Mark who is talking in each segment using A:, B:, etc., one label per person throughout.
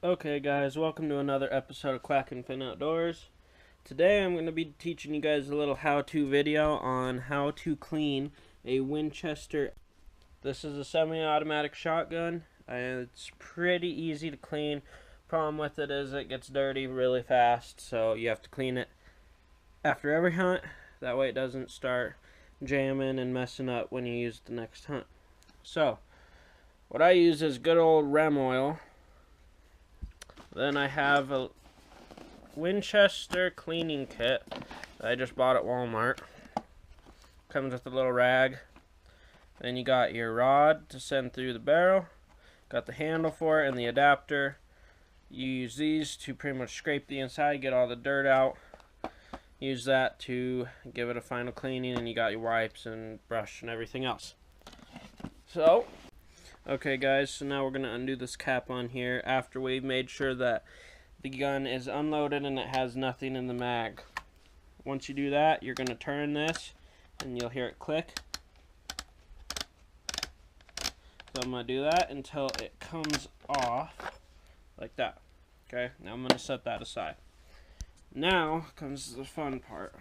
A: Okay guys, welcome to another episode of Quack-N-Fin Outdoors. Today I'm going to be teaching you guys a little how-to video on how to clean a Winchester. This is a semi-automatic shotgun, and it's pretty easy to clean. Problem with it is it gets dirty really fast, so you have to clean it after every hunt. That way it doesn't start jamming and messing up when you use the next hunt. So, what I use is good old Rem oil. Then I have a Winchester Cleaning Kit that I just bought at Walmart. Comes with a little rag. Then you got your rod to send through the barrel. Got the handle for it and the adapter. You use these to pretty much scrape the inside, get all the dirt out. Use that to give it a final cleaning, and you got your wipes and brush and everything else. So, okay guys, so now we're going to undo this cap on here after we've made sure that the gun is unloaded and it has nothing in the mag. Once you do that, you're going to turn this and you'll hear it click. So I'm going to do that until it comes off like that. Okay, now I'm going to set that aside. Now comes the fun part.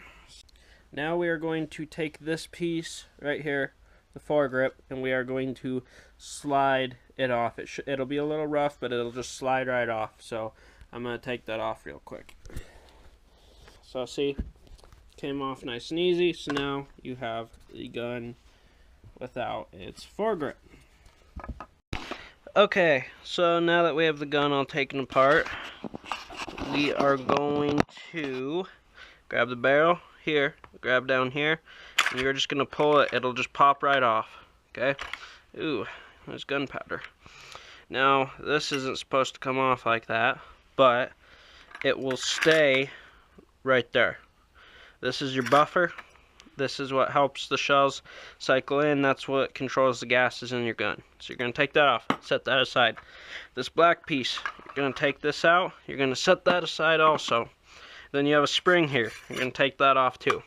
A: Now we are going to take this piece right here, the foregrip, and we are going to slide it off. It'll be a little rough, but it'll just slide right off. So I'm going to take that off real quick. So see, came off nice and easy. So now you have the gun without its foregrip. Okay, so now that we have the gun all taken apart, we are going to grab the barrel here, grab down here, and you're just going to pull it. It'll just pop right off. Okay? Ooh, there's gunpowder. Now, this isn't supposed to come off like that, but it will stay right there. This is your buffer. This is what helps the shells cycle in. That's what controls the gases in your gun. So you're going to take that off, set that aside. This black piece, you're going to take this out. You're going to set that aside also. Then you have a spring here. You're going to take that off too.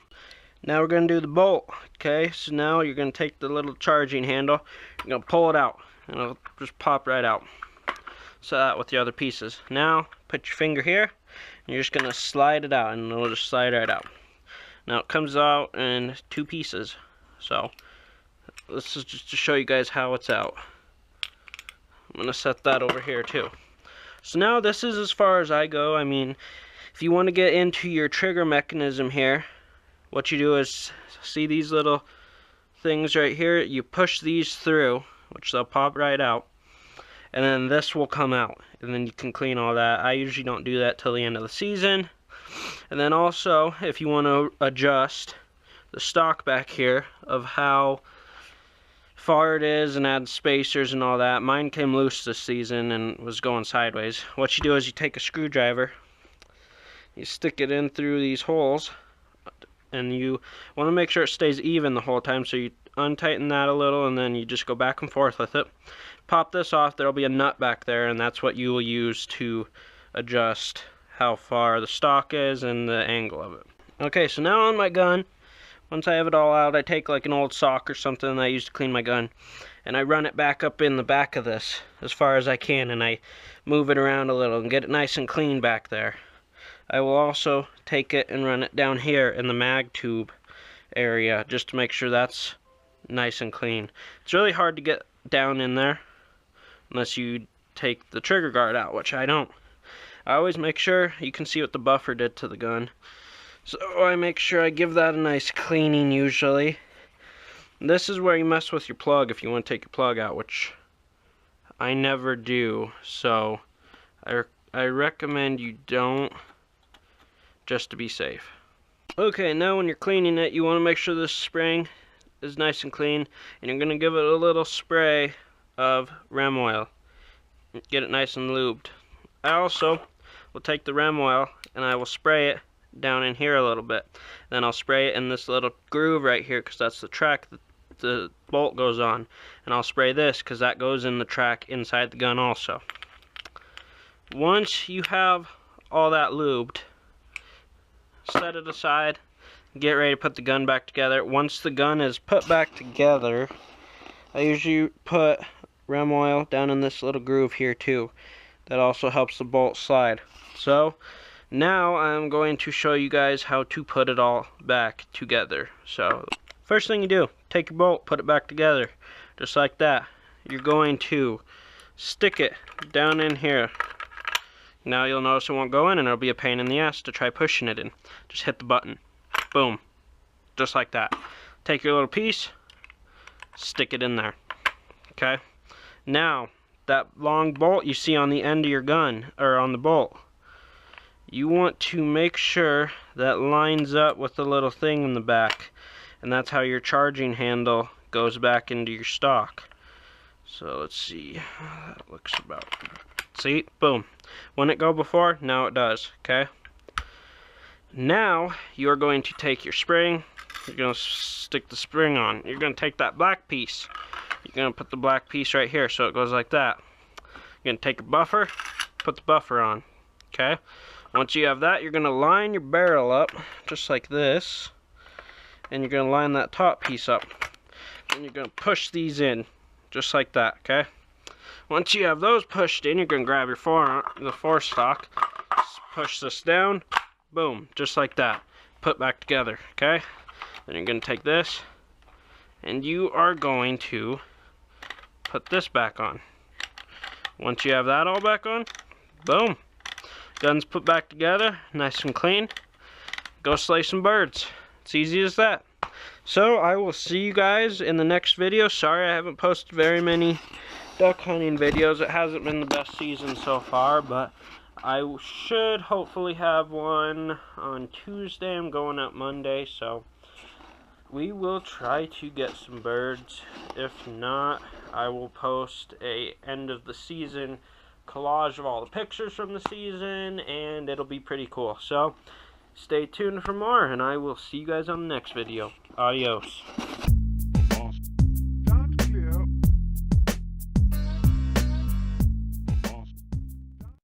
A: Now we're going to do the bolt. Okay, so now you're going to take the little charging handle. You're going to pull it out, and it'll just pop right out. So that with the other pieces. Now, put your finger here, and you're just going to slide it out, and it'll just slide right out. Now it comes out in two pieces. So this is just to show you guys how it's out. I'm going to set that over here too. So now this is as far as I go. I mean, if you want to get into your trigger mechanism here, what you do is, see these little things right here? You push these through, which they'll pop right out, and then this will come out, and then you can clean all that. I usually don't do that till the end of the season. And then also, if you want to adjust the stock back here of how far it is and add spacers and all that. Mine came loose this season and was going sideways. What you do is you take a screwdriver, you stick it in through these holes, and you want to make sure it stays even the whole time. So you untighten that a little, and then you just go back and forth with it. Pop this off, there'll be a nut back there, and that's what you will use to adjust how far the stock is and the angle of it. Okay, so now on my gun, once I have it all out, I take like an old sock or something that I use to clean my gun, and I run it back up in the back of this as far as I can, and I move it around a little and get it nice and clean back there. I will also take it and run it down here in the mag tube area just to make sure that's nice and clean. It's really hard to get down in there unless you take the trigger guard out, which I don't. I always make sure, you can see what the buffer did to the gun. So I make sure I give that a nice cleaning usually. This is where you mess with your plug if you want to take your plug out, which I never do. So I recommend you don't, just to be safe. Okay, now when you're cleaning it, you want to make sure this spring is nice and clean, and you're going to give it a little spray of Rem oil. Get it nice and lubed. I also will take the Rem oil and I will spray it down in here a little bit. Then I'll spray it in this little groove right here, because that's the track that the bolt goes on. And I'll spray this because that goes in the track inside the gun also. Once you have all that lubed, set it aside, get ready to put the gun back together. Once the gun is put back together, I usually put Rem oil down in this little groove here too. That also helps the bolt slide. So now I'm going to show you guys how to put it all back together. So first thing you do, take your bolt, put it back together, just like that. You're going to stick it down in here. Now you'll notice it won't go in, and it'll be a pain in the ass to try pushing it in. Just hit the button. Boom. Just like that. Take your little piece, stick it in there. Okay? Now, that long bolt you see on the end of your gun, or on the bolt, you want to make sure that lines up with the little thing in the back, and that's how your charging handle goes back into your stock. So let's see, that looks about, see, boom. Wouldn't it go before? Now it does. Okay, now you're going to take your spring, you're going to stick the spring on, you're going to take that black piece, you're going to put the black piece right here so it goes like that. You're going to take a buffer, put the buffer on. Okay, once you have that, you're going to line your barrel up just like this, and you're going to line that top piece up, and you're going to push these in just like that. Okay, once you have those pushed in, you're going to grab your the forestock, push this down, boom, just like that, put back together. Okay, then you're going to take this and you are going to put this back on. Once you have that all back on, boom, gun's put back together, nice and clean. Go slay some birds. It's easy as that. So I will see you guys in the next video. Sorry I haven't posted very many duck hunting videos. It hasn't been the best season so far, but I should hopefully have one on Tuesday. I'm going out Monday, so we will try to get some birds. If not, I will post a end of the season collage of all the pictures from the season, and it'll be pretty cool. So stay tuned for more, and I will see you guys on the next video. Adios.